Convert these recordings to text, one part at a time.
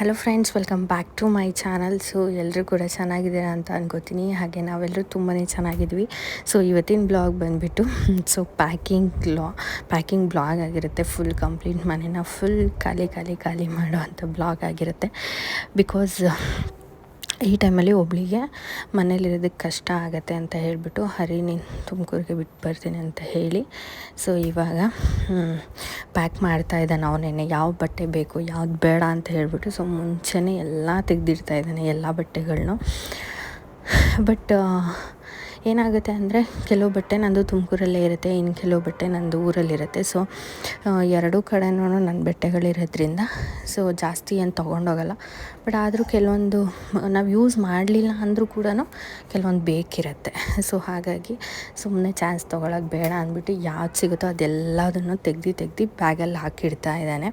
Hello friends, welcome back to my channel. So ಎಲ್ಲರೂ ಕೂಡ ಚೆನ್ನಾಗಿದ್ದೀರಾ ಅಂತ ಅನ್ಕೋತೀನಿ. ಹಾಗೆ ನಾವೆಲ್ಲರೂ ತುಂಬಾ ಚೆನ್ನಾಗಿದ್ವಿ. ಸೊ ಇವತ್ತಿನ ಬ್ಲಾಗ್ ಬಂದುಬಿಟ್ಟು ಸೊ ಪ್ಯಾಕಿಂಗ್ ಬ್ಲಾಗ್ ಆಗಿರುತ್ತೆ. ಫುಲ್ ಕಂಪ್ಲೀಟ್ ಮನೇನ ಫುಲ್ ಖಾಲಿ ಮಾಡುವಂಥ ಬ್ಲಾಗ್ ಆಗಿರುತ್ತೆ. ಬಿಕಾಸ್ ಈ ಟೈಮಲ್ಲಿ ಒಬ್ಳಿಗೆ ಮನೇಲಿರೋದಕ್ಕೆ ಕಷ್ಟ ಆಗುತ್ತೆ ಅಂತ ಹೇಳಿಬಿಟ್ಟು ನೀನು ತುಮಕೂರಿಗೆ ಬಿಟ್ಟು ಬರ್ತೀನಿ ಅಂತ ಹೇಳಿ ಸೊ ಇವಾಗ ಪ್ಯಾಕ್ ಮಾಡ್ತಾ ಇದ್ದಾನೆ. ಅವನೇನೆ ಯಾವ ಬಟ್ಟೆ ಬೇಕು ಯಾವ್ದು ಬೇಡ ಅಂತ ಹೇಳಿಬಿಟ್ಟು ಸೊ ಮುಂಚೆನೇ ಎಲ್ಲ ತೆಗೆದಿಡ್ತಾ ಇದ್ದಾನೆ, ಎಲ್ಲ ಬಟ್ಟೆಗಳನ್ನೂ. ಬಟ್ ಏನಾಗುತ್ತೆ ಅಂದರೆ ಕೆಲವು ಬಟ್ಟೆ ನಂದು ತುಮಕೂರಲ್ಲೇ ಇರುತ್ತೆ, ಇನ್ನು ಕೆಲವು ಬಟ್ಟೆ ನಂದು ಊರಲ್ಲಿರುತ್ತೆ. ಸೊ ಎರಡೂ ಕಡೆನೂ ನನ್ನ ಬಟ್ಟೆಗಳಿರೋದ್ರಿಂದ ಸೊ ಜಾಸ್ತಿ ಏನು ತೊಗೊಂಡೋಗಲ್ಲ. ಬಟ್ ಆದರೂ ಕೆಲವೊಂದು ನಾವು ಯೂಸ್ ಮಾಡಲಿಲ್ಲ ಅಂದರೂ ಕೂಡ ಕೆಲವೊಂದು ಬೇಕಿರುತ್ತೆ. ಸೊ ಹಾಗಾಗಿ ಸುಮ್ಮನೆ ಚಾನ್ಸ್ ತೊಗೊಳಕ್ಕೆ ಬೇಡ ಅಂದ್ಬಿಟ್ಟು ಯಾವ್ದು ಸಿಗುತ್ತೋ ಅದೆಲ್ಲದನ್ನು ತೆಗ್ದು ಬ್ಯಾಗಲ್ಲಿ ಹಾಕಿಡ್ತಾ ಇದ್ದಾನೆ.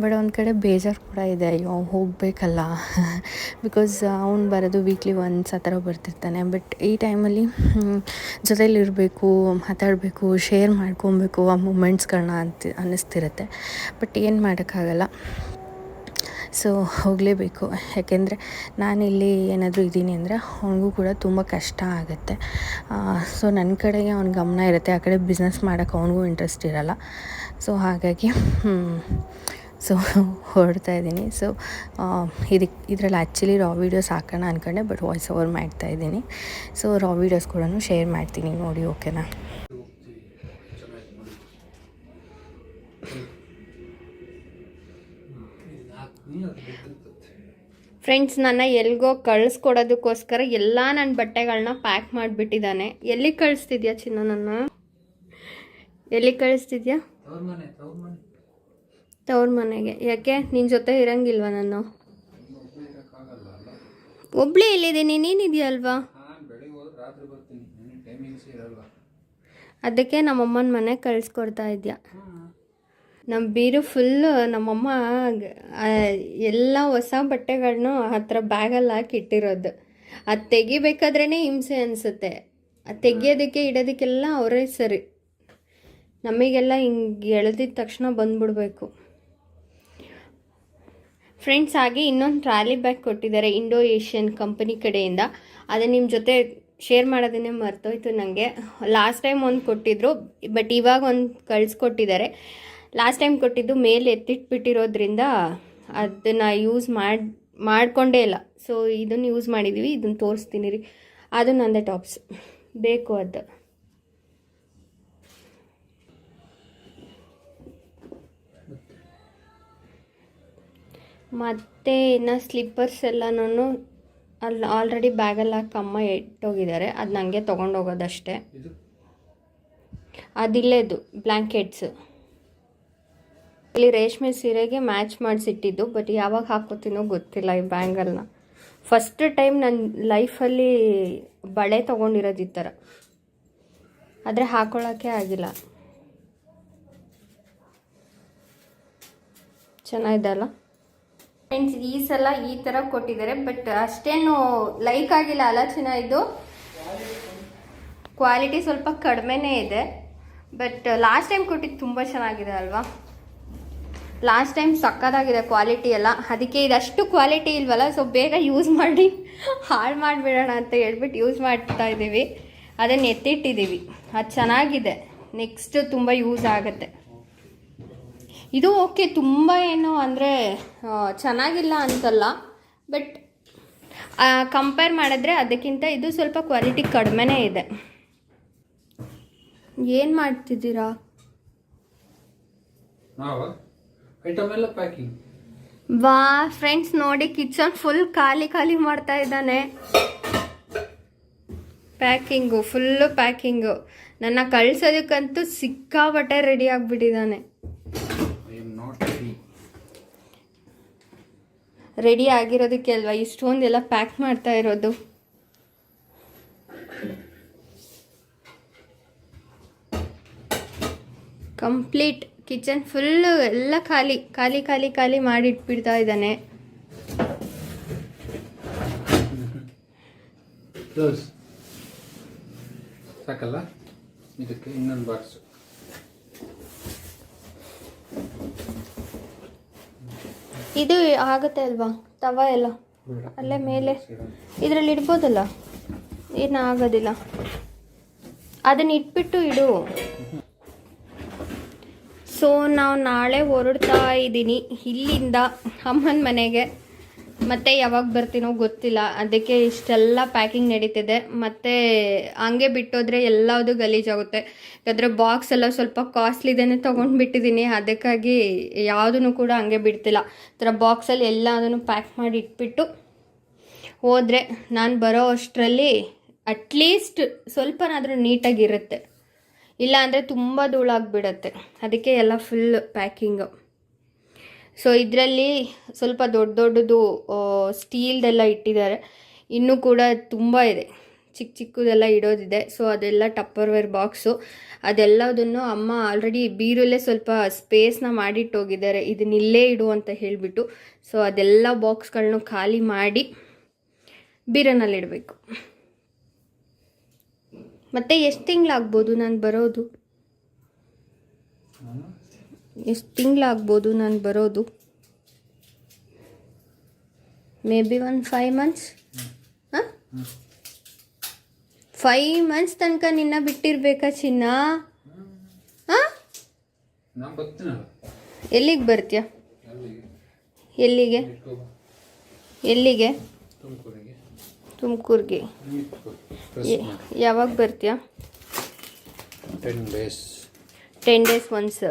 ಬಟ್ ಒಂದು ಕಡೆ ಬೇಜಾರು ಕೂಡ ಇದೆ, ಅಯ್ಯೋ ಹೋಗಬೇಕಲ್ಲ ಬಿಕಾಸ್ ಅವ್ನು ಬರೋದು ವೀಕ್ಲಿ ಒನ್ಸ್ ಆ ಥರ ಬರ್ತಿರ್ತಾನೆ. ಬಟ್ ಈ ಟೈಮಲ್ಲಿ ಜೊತೆಲಿರಬೇಕು, ಮಾತಾಡಬೇಕು, ಶೇರ್ ಮಾಡ್ಕೊಬೇಕು ಆ ಮೂಮೆಂಟ್ಸ್ಗಳನ್ನ ಅನ್ನಿಸ್ತಿರುತ್ತೆ. ಬಟ್ ಏನು ಮಾಡೋಕ್ಕಾಗಲ್ಲ, ಸೊ ಹೋಗಲೇಬೇಕು. ಯಾಕೆಂದರೆ ನಾನಿಲ್ಲಿ ಏನಾದರೂ ಇದ್ದೀನಿ ಅಂದರೆ ಅವನಿಗೂ ಕೂಡ ತುಂಬ ಕಷ್ಟ ಆಗುತ್ತೆ. ಸೊ ನನ್ನ ಕಡೆಗೆ ಅವ್ನ ಗಮನ ಇರುತ್ತೆ, ಆ ಕಡೆ ಬಿಸ್ನೆಸ್ ಮಾಡೋಕ್ಕೆ ಅವನಿಗೂ ಇಂಟ್ರೆಸ್ಟ್ ಇರೋಲ್ಲ. ಸೊ ಹಾಗಾಗಿ ಸೊ ಹೊರಡ್ತಾ ಇದ್ದೀನಿ. ಸೊ ಇದರಲ್ಲಿ ಆ್ಯಕ್ಚುಲಿ ರಾ ವೀಡಿಯೋಸ್ ಹಾಕೋಣ ಅಂದ್ಕೊಂಡೆ, ಬಟ್ ವಾಯ್ಸ್ ಓವರ್ ಮಾಡ್ತಾಯಿದ್ದೀನಿ. ಸೊ ರಾ ವೀಡಿಯೋಸ್ ಕೂಡ ಶೇರ್ ಮಾಡ್ತೀನಿ, ನೋಡಿ. ಓಕೆನಾ? ಫ್ರೆಂಡ್ಸ್, ನನ್ನ ಎಲ್ಗೋ ಕಳಿಸ್ಕೊಡೋದಕ್ಕೋಸ್ಕರ ಎಲ್ಲ ನನ್ನ ಬಟ್ಟೆಗಳನ್ನ ಪ್ಯಾಕ್ ಮಾಡಿಬಿಟ್ಟಿದ್ದಾನೆ. ಎಲ್ಲಿಗೆ ಕಳಿಸ್ತಿದ್ಯಾ ಚಿನ್ನ? ನನ್ನ ಎಲ್ಲಿಗೆ ಕಳಿಸ್ತಿದ್ಯಾ? ತವ್ರ ಮನೆಗೆ. ಯಾಕೆ ನಿನ್ನ ಜೊತೆ ಇರಂಗಿಲ್ವಾ? ನಾನು ಒಬ್ಳೇ ಇಲ್ಲಿದ್ದೀನಿ, ನೀನಿದೆಯಲ್ವಾ? ಅದಕ್ಕೆ ನಮ್ಮಮ್ಮನ ಮನೆಗೆ ಕಳಿಸ್ಕೊಡ್ತಾ ಇದ್ಯಾ? ನಮ್ಮ ಬೀರು ಫುಲ್ಲು ನಮ್ಮಮ್ಮ ಎಲ್ಲ ಹೊಸ ಬಟ್ಟೆಗಳನ್ನೂ ಹತ್ರ ಬ್ಯಾಗಲ್ಲಿ ಹಾಕಿ ಇಟ್ಟಿರೋದು. ಅದು ತೆಗಿಬೇಕಾದ್ರೇ ಹಿಂಸೆ ಅನಿಸುತ್ತೆ. ಅದು ತೆಗಿಯೋದಕ್ಕೆ ಇಡೋದಕ್ಕೆಲ್ಲ ಅವರೇ ಸರಿ. ನಮಗೆಲ್ಲ ಹಿಂಗೆ ಎಳೆದಿದ ತಕ್ಷಣ ಬಂದುಬಿಡ್ಬೇಕು. ಫ್ರೆಂಡ್ಸ್, ಹಾಗೆ ಇನ್ನೊಂದು ಟ್ರಾಲಿ ಬ್ಯಾಗ್ ಕೊಟ್ಟಿದ್ದಾರೆ ಇಂಡೋ ಏಷ್ಯನ್ ಕಂಪನಿ ಕಡೆಯಿಂದ. ಅದು ನಿಮ್ಮ ಜೊತೆ ಶೇರ್ ಮಾಡೋದನ್ನೇ ಮರ್ತೋಯ್ತು ನನಗೆ. ಲಾಸ್ಟ್ ಟೈಮ್ ಒಂದು ಕೊಟ್ಟಿದ್ದರು, ಬಟ್ ಇವಾಗ ಒಂದು ಕಳಿಸ್ಕೊಟ್ಟಿದ್ದಾರೆ. ಲಾಸ್ಟ್ ಟೈಮ್ ಕೊಟ್ಟಿದ್ದು ಮೇಲೆ ಎತ್ತಿಟ್ಬಿಟ್ಟಿರೋದ್ರಿಂದ ಅದನ್ನು ಯೂಸ್ ಮಾಡಿಕೊಂಡೇ ಇಲ್ಲ. ಸೊ ಇದನ್ನು ಯೂಸ್ ಮಾಡಿದ್ದೀವಿ, ಇದನ್ನು ತೋರಿಸ್ತೀನಿ ರೀ. ಅದು ನನ್ನದೇ ಟಾಪ್ಸ್ ಬೇಕು. ಅದು ಮತ್ತು ಇನ್ನು ಸ್ಲಿಪ್ಪರ್ಸ್ ಎಲ್ಲನೂ ಅಲ್ಲಿ ಆಲ್ರೆಡಿ ಬ್ಯಾಗಲ್ಲಿ ಹಾಕಿ ಅಮ್ಮ ಇಟ್ಟೋಗಿದ್ದಾರೆ. ಅದು ನನಗೆ ತೊಗೊಂಡೋಗೋದಷ್ಟೇ. ಅದಿಲ್ಲೇದು ಬ್ಲ್ಯಾಂಕೆಟ್ಸು ಇಲ್ಲಿ ರೇಷ್ಮೆ ಸೀರೆಗೆ ಮ್ಯಾಚ್ ಮಾಡಿಸಿಟ್ಟಿದ್ದು. ಬಟ್ ಯಾವಾಗ ಹಾಕೋತೀನೋ ಗೊತ್ತಿಲ್ಲ ಈ ಬ್ಯಾಂಗಲ್ನ. ಫಸ್ಟ್ ಟೈಮ್ ನನ್ನ ಲೈಫಲ್ಲಿ ಬಳೆ ತೊಗೊಂಡಿರೋದು ಈ ಥರ, ಆದರೆ ಹಾಕೊಳ್ಳೋಕ್ಕೆ ಆಗಿಲ್ಲ. ಚೆನ್ನಾಗಿದೆ ಅಲ್ಲ ಫ್ರೆಂಡ್ಸ್? ಈ ಸಲ ಈ ಥರ ಕೊಟ್ಟಿದ್ದಾರೆ, ಬಟ್ ಅಷ್ಟೇನು ಲೈಕ್ ಆಗಿಲ್ಲ ಅಲ್ಲ ಚಿನ್ನ? ಇದು ಕ್ವಾಲಿಟಿ ಸ್ವಲ್ಪ ಕಡಿಮೆನೇ ಇದೆ. ಬಟ್ ಲಾಸ್ಟ್ ಟೈಮ್ ಕೊಟ್ಟಿದ್ದು ತುಂಬ ಚೆನ್ನಾಗಿದೆ ಅಲ್ವಾ? ಲಾಸ್ಟ್ ಟೈಮ್ ಸಕ್ಕತ್ತಾಗಿದೆ ಕ್ವಾಲಿಟಿ ಎಲ್ಲ. ಅದಕ್ಕೆ ಇದಷ್ಟು ಕ್ವಾಲಿಟಿ ಇಲ್ವಲ್ಲ, ಸೊ ಬೇಗ ಯೂಸ್ ಮಾಡಿ ಹಾಳು ಮಾಡಿಬಿಡೋಣ ಅಂತ ಹೇಳ್ಬಿಟ್ಟು ಯೂಸ್ ಮಾಡ್ತಾ ಇದ್ದೀವಿ. ಅದನ್ನು ಎತ್ತಿಟ್ಟಿದ್ದೀವಿ. ಅದು ಚೆನ್ನಾಗಿದೆ, ನೆಕ್ಸ್ಟ್ ತುಂಬ ಯೂಸ್ ಆಗುತ್ತೆ. ಇದು ಓಕೆ, ತುಂಬ ಏನು ಅಂದರೆ ಚೆನ್ನಾಗಿಲ್ಲ ಅಂತಲ್ಲ, ಬಟ್ ಕಂಪೇರ್ ಮಾಡಿದ್ರೆ ಅದಕ್ಕಿಂತ ಇದು ಸ್ವಲ್ಪ ಕ್ವಾಲಿಟಿ ಕಡಿಮೆನೇ ಇದೆ. ಏನು ಮಾಡ್ತಿದ್ದೀರಾ? ವಾ ಫ್ರೆಂಡ್ಸ್, ನೋಡಿ ಕಿಚನ್ ಫುಲ್ ಖಾಲಿ ಮಾಡ್ತಾ ಇದ್ದಾನೆ. Full packing. ನನ್ನ ಕಳ್ಸೋದಕ್ಕಂತೂ ಸಿಕ್ಕಾಪಟ್ಟೆ ರೆಡಿ ಆಗಿಬಿಟ್ಟಿದ್ದಾನೆ. ರೆಡಿ ಆಗಿರೋದಕ್ಕೆ ಅಲ್ವಾ ಇಷ್ಟೊಂದೆಲ್ಲ ಪ್ಯಾಕ್ ಮಾಡ್ತಾ ಇರೋದು. ಕಂಪ್ಲೀಟ್ ಕಿಚನ್ ಫುಲ್ಲು ಎಲ್ಲ ಖಾಲಿ ಮಾಡಿಟ್ಬಿಡ್ತಾ ಇದ್ದಾನೆ. ಸಾಕಲ್ಲ? ಇದಕ್ಕೆ ಇನ್ನೊಂದು ಬಾಕ್ಸ್. ಇದು ಆಗುತ್ತೆ ಅಲ್ವಾ ತವ ಎಲ್ಲ ಬೇಡ. ಅಲ್ಲೇ ಮೇಲೆ ಇದರಲ್ಲಿ ಇಡ್ಬೋದಲ್ಲ, ಏನು ಆಗೋದಿಲ್ಲ. ಅದನ್ನ ಇಟ್ಬಿಟ್ಟು ಇಡು. ಸೊ ನಾವು ನಾಳೆ ಹೊರಡ್ತಾ ಇದ್ದೀನಿ ಇಲ್ಲಿಂದ ಅಮ್ಮನ ಮನೆಗೆ. ಮತ್ತೆ ಯಾವಾಗ ಬರ್ತೀನೋ ಗೊತ್ತಿಲ್ಲ, ಅದಕ್ಕೆ ಇಷ್ಟೆಲ್ಲ ಪ್ಯಾಕಿಂಗ್ ನಡೀತಿದೆ. ಮತ್ತು ಹಂಗೆ ಬಿಟ್ಟೋದ್ರೆ ಎಲ್ಲದು ಗಲೀಜಾಗುತ್ತೆ. ಯಾಕಂದರೆ ಬಾಕ್ಸ್ ಎಲ್ಲ ಸ್ವಲ್ಪ ಕಾಸ್ಟ್ಲಿದೇನೆ ತೊಗೊಂಡ್ಬಿಟ್ಟಿದ್ದೀನಿ, ಅದಕ್ಕಾಗಿ ಯಾವುದೂ ಕೂಡ ಹಂಗೆ ಬಿಡ್ತಿಲ್ಲ. ಈ ಥರ ಬಾಕ್ಸಲ್ಲಿ ಎಲ್ಲದನ್ನು ಪ್ಯಾಕ್ ಮಾಡಿ ಇಟ್ಬಿಟ್ಟು ಹೋದರೆ ನಾನು ಬರೋ ಅಷ್ಟರಲ್ಲಿ ಅಟ್ಲೀಸ್ಟ್ ಸ್ವಲ್ಪನಾದರೂ ನೀಟಾಗಿರುತ್ತೆ. ಇಲ್ಲ ಅಂದರೆ ತುಂಬ ಧೂಳಾಗಿಬಿಡತ್ತೆ. ಅದಕ್ಕೆ ಎಲ್ಲ ಫುಲ್ ಪ್ಯಾಕಿಂಗು. ಸೊ ಇದರಲ್ಲಿ ಸ್ವಲ್ಪ ದೊಡ್ಡದು ಸ್ಟೀಲ್ದೆಲ್ಲ ಇಟ್ಟಿದ್ದಾರೆ. ಇನ್ನೂ ಕೂಡ ತುಂಬ ಇದೆ, ಚಿಕ್ಕದೆಲ್ಲ ಇಡೋದಿದೆ. ಸೊ ಅದೆಲ್ಲ ಟಪ್ಪರ್ವೇರ್ ಬಾಕ್ಸು. ಅದೆಲ್ಲದನ್ನು ಅಮ್ಮ ಆಲ್ರೆಡಿ ಬೀರಲ್ಲೇ ಸ್ವಲ್ಪ ಸ್ಪೇಸ್ನ ಮಾಡಿಟ್ಟೋಗಿದ್ದಾರೆ, ಇದನ್ನಿಲ್ಲೇ ಇಡು ಅಂತ ಹೇಳಿಬಿಟ್ಟು. ಸೊ ಅದೆಲ್ಲ ಬಾಕ್ಸ್ಗಳನ್ನೂ ಖಾಲಿ ಮಾಡಿ ಬೀರನಲ್ಲಿಡಬೇಕು. ಮತ್ತು ಎಷ್ಟು ತಿಂಗಳಾಗ್ಬೋದು ನಾನು ಬರೋದು? ಎಷ್ಟು ತಿಂಗಳಾಗ್ಬೋದು ನಾನು ಬರೋದು? ಮೇ ಬಿ ಒಂದು 5 months. ಹಾಂ, 5 months ತನಕ ನಿನ್ನ ಬಿಟ್ಟಿರ್ಬೇಕಾ ಚಿನ್ನ? ಹಾಂ, ಎಲ್ಲಿಗೆ ಬರ್ತೀಯ? ಎಲ್ಲಿಗೆ? ಎಲ್ಲಿಗೆ? ತುಮಕೂರಿಗೆ. ಯಾವಾಗ ಬರ್ತೀಯ? 10 days. 10 days once.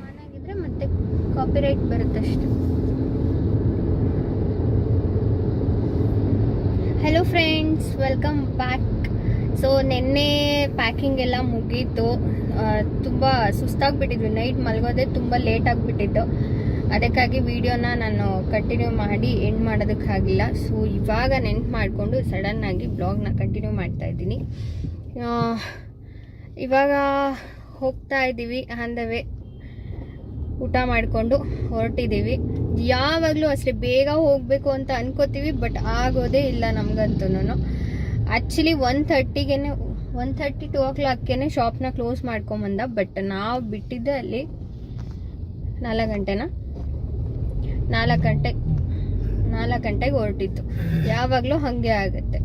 ಚೆನ್ನಾಗಿದ್ರೆ ಮತ್ತೆ ಕಾಪಿರೈಟ್ ಬರುತ್ತಷ್ಟೆ. Hello friends, welcome back. So ನಿನ್ನೆ ಪ್ಯಾಕಿಂಗ್ ಎಲ್ಲ ಮುಗೀತು. ತುಂಬ ಸುಸ್ತಾಗಿಬಿಟ್ಟಿದ್ವಿ, ನೈಟ್ ಮಲಗೋದೇ ತುಂಬ ಲೇಟ್ ಆಗಿಬಿಟ್ಟಿತ್ತು. ಅದಕ್ಕಾಗಿ ವಿಡಿಯೋನ ನಾನು ಕಂಟಿನ್ಯೂ ಮಾಡಿ ಎಂಡ್ ಮಾಡೋದಕ್ಕಾಗಿಲ್ಲ. ಸೊ ಇವಾಗ ನೆನ್ಪು ಮಾಡಿಕೊಂಡು ಸಡನ್ನಾಗಿ ಬ್ಲಾಗ್ನ ಕಂಟಿನ್ಯೂ ಮಾಡ್ತಾಯಿದ್ದೀನಿ. ಇವಾಗ ಹೋಗ್ತಾ ಇದ್ದೀವಿ, ಆನ್ ದ ವೇ. ಊಟ ಮಾಡಿಕೊಂಡು ಹೊರಟಿದ್ದೀವಿ. ಯಾವಾಗಲೂ ಅಷ್ಟೇ ಬೇಗ ಹೋಗಬೇಕು ಅಂತ ಅನ್ಕೋತೀವಿ, ಬಟ್ ಆಗೋದೇ ಇಲ್ಲ ನಮಗಂತೂ. ಆ್ಯಕ್ಚುಲಿ 1:30 2 o'clockಗೆ ಶಾಪ್ನ ಕ್ಲೋಸ್ ಮಾಡ್ಕೊಂಬಂದ. ಬಟ್ ನಾವು ಬಿಟ್ಟಿದ್ದೆ ಅಲ್ಲಿ 4 ಗಂಟೆನ 4 ಗಂಟೆಗೆ ಹೊರಟಿತ್ತು. ಯಾವಾಗಲೂ ಹಾಗೆ ಆಗುತ್ತೆ.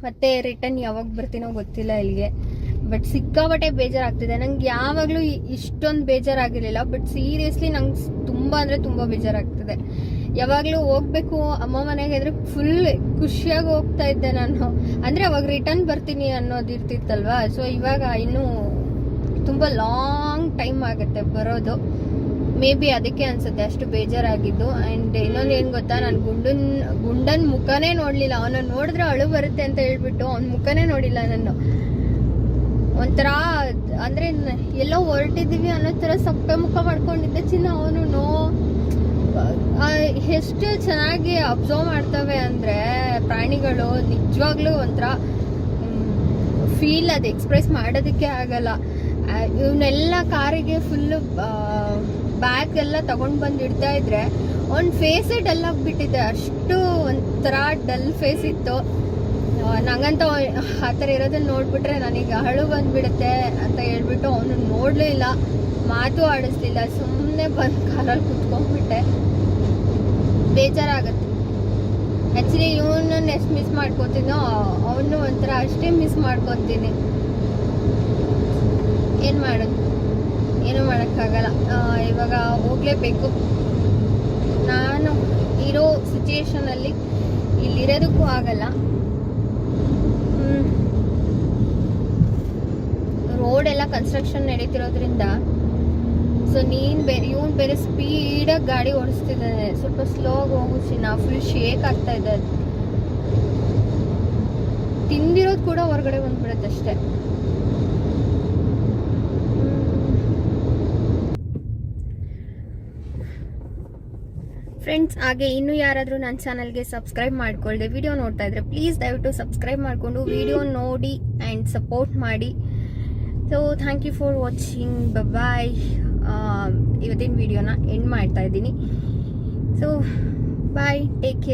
ಮತ್ತೆ ರಿಟರ್ನ್ ಯಾವಾಗ ಬರ್ತೀನೋ ಗೊತ್ತಿಲ್ಲ ಇಲ್ಲಿಗೆ. ಬಟ್ ಸಿಕ್ಕಾಪಟ್ಟೆ ಬೇಜಾರಾಗ್ತಿದೆ. ನಂಗೆ ಯಾವಾಗಲೂ ಇಷ್ಟೊಂದು ಬೇಜಾರಾಗಿರಲಿಲ್ಲ, ಬಟ್ ಸೀರಿಯಸ್ಲಿ ನಂಗೆ ತುಂಬ ಅಂದರೆ ತುಂಬ ಬೇಜಾರಾಗ್ತಿದೆ. ಯಾವಾಗಲೂ ಹೋಗ್ಬೇಕು ಅಮ್ಮ ಮನೆಗೆ ಅಂದರೆ ಫುಲ್ ಖುಷಿಯಾಗಿ ಹೋಗ್ತಾ ಇದ್ದೆ ನಾನು. ಅಂದರೆ ಅವಾಗ ರಿಟರ್ನ್ ಬರ್ತೀನಿ ಅನ್ನೋದು ಇರ್ತಿತ್ತಲ್ವ. ಸೊ ಇವಾಗ ಇನ್ನೂ ತುಂಬ ಲಾಂಗ್ ಟೈಮ್ ಆಗುತ್ತೆ ಬರೋದು. ಮೇ ಬಿ ಅದಕ್ಕೆ ಅನ್ಸುತ್ತೆ ಅಷ್ಟು ಬೇಜಾರಾಗಿದ್ದು. ಆ್ಯಂಡ್ ಇನ್ನೊಂದು ಏನು ಗೊತ್ತಾ, ನಾನು ಗುಂಡನ ಮುಖನೇ ನೋಡಲಿಲ್ಲ. ಅವನ ನೋಡಿದ್ರೆ ಅಳು ಬರುತ್ತೆ ಅಂತ ಹೇಳ್ಬಿಟ್ಟು ಅವ್ನ ಮುಖನೇ ನೋಡಿಲ್ಲ ನಾನು. ಒಂಥರ ಅಂದರೆ ಎಲ್ಲೋ ಹೊರಟಿದ್ದೀವಿ ಅನ್ನೋ ಥರ ಸಪ್ಪೆ ಮುಖ ಮಾಡ್ಕೊಂಡಿದ್ದೆ ಚಿನ್ನ. ಅವನು ಎಷ್ಟು ಚೆನ್ನಾಗಿ ಅಬ್ಸರ್ವ್ ಮಾಡ್ತವೆ ಅಂದರೆ ಪ್ರಾಣಿಗಳು, ನಿಜವಾಗ್ಲೂ ಒಂಥರ ಫೀಲ್ ಅದು ಎಕ್ಸ್ಪ್ರೆಸ್ ಮಾಡೋದಕ್ಕೆ ಆಗಲ್ಲ. ಇವನ್ನೆಲ್ಲ ಕಾರಿಗೆ ಫುಲ್ಲು ಬ್ಯಾಗ್ ಎಲ್ಲ ತಗೊಂಡು ಬಂದು ಇಡ್ತಾ ಇದ್ರೆ ಅವ್ನ ಫೇಸೇ ಡಲ್ ಆಗಿಬಿಟ್ಟಿದೆ. ಅಷ್ಟು ಒಂಥರ ಡಲ್ ಫೇಸ್ ಇತ್ತು. ನಂಗಂತ ಆ ಥರ ಇರೋದನ್ನ ನೋಡ್ಬಿಟ್ರೆ ನನಗೆ ಅಳು ಬಂದ್ಬಿಡುತ್ತೆ ಅಂತ ಹೇಳ್ಬಿಟ್ಟು ಅವನು ನೋಡಲೂ ಇಲ್ಲ, ಮಾತು ಆಡಿಸ್ಲಿಲ್ಲ. ಸುಮ್ಮನೆ ಬಂದು ಕಾರಲ್ಲಿ ಕುತ್ಕೊಂಡ್ಬಿಟ್ಟೆ. ಬೇಜಾರಾಗತ್ತೆ. ಆ್ಯಕ್ಚುಲಿ ಇವನನ್ನು ಎಷ್ಟು ಮಿಸ್ ಮಾಡ್ಕೊತೀನೋ ಅವನು ಒಂಥರ ಅಷ್ಟೇ ಮಿಸ್ ಮಾಡ್ಕೊತೀನಿ. ಏನು ಮಾಡೋದು, ಏನೂ ಮಾಡೋಕ್ಕಾಗಲ್ಲ. ಇವಾಗ ಹೋಗಲೇಬೇಕು. ನಾನು ಇರೋ ಸಿಚುಯೇಷನಲ್ಲಿ ಇಲ್ಲಿರೋದಕ್ಕೂ ಆಗಲ್ಲ. ರೋಡ್ ಎಲ್ಲ ಕನ್ಸ್ಟ್ರಕ್ಷನ್ ನಡೀತಿರೋದ್ರಿಂದ ಸೊ ಇವನು ಬೇರೆ ಸ್ಪೀಡಾಗಿ ಗಾಡಿ ಓಡಿಸ್ತಿದ್ದಾನೆ. ಸ್ವಲ್ಪ ಸ್ಲೋಗಿ ಹೋಗಿಸಿ ನಾ ಫುಲ್ ಶೇಕ್ ಆಗ್ತಾ ಇದೆ. ತಿಂದಿರೋದು ಕೂಡ ಹೊರಗಡೆ ಬಂದ್ಬಿಡುತ್ತೆ ಅಷ್ಟೇ. ಫ್ರೆಂಡ್ಸ್, ಹಾಗೆ ಇನ್ನೂ ಯಾರಾದರೂ ನನ್ನ ಚಾನಲ್ಗೆ ಸಬ್ಸ್ಕ್ರೈಬ್ ಮಾಡ್ಕೊಳ್ದೆ ವಿಡಿಯೋ ನೋಡ್ತಾ ಇದ್ರೆ ಪ್ಲೀಸ್ ದಯವಿಟ್ಟು ಸಬ್ಸ್ಕ್ರೈಬ್ ಮಾಡಿಕೊಂಡು ವಿಡಿಯೋ ನೋಡಿ ಆ್ಯಂಡ್ ಸಪೋರ್ಟ್ ಮಾಡಿ. So thank you for watching. Bye. ಇವತ್ತಿನ ವಿಡಿಯೋನ ಎಂಡ್ ಮಾಡ್ತಾ ಇದ್ದೀನಿ. So bye, take care.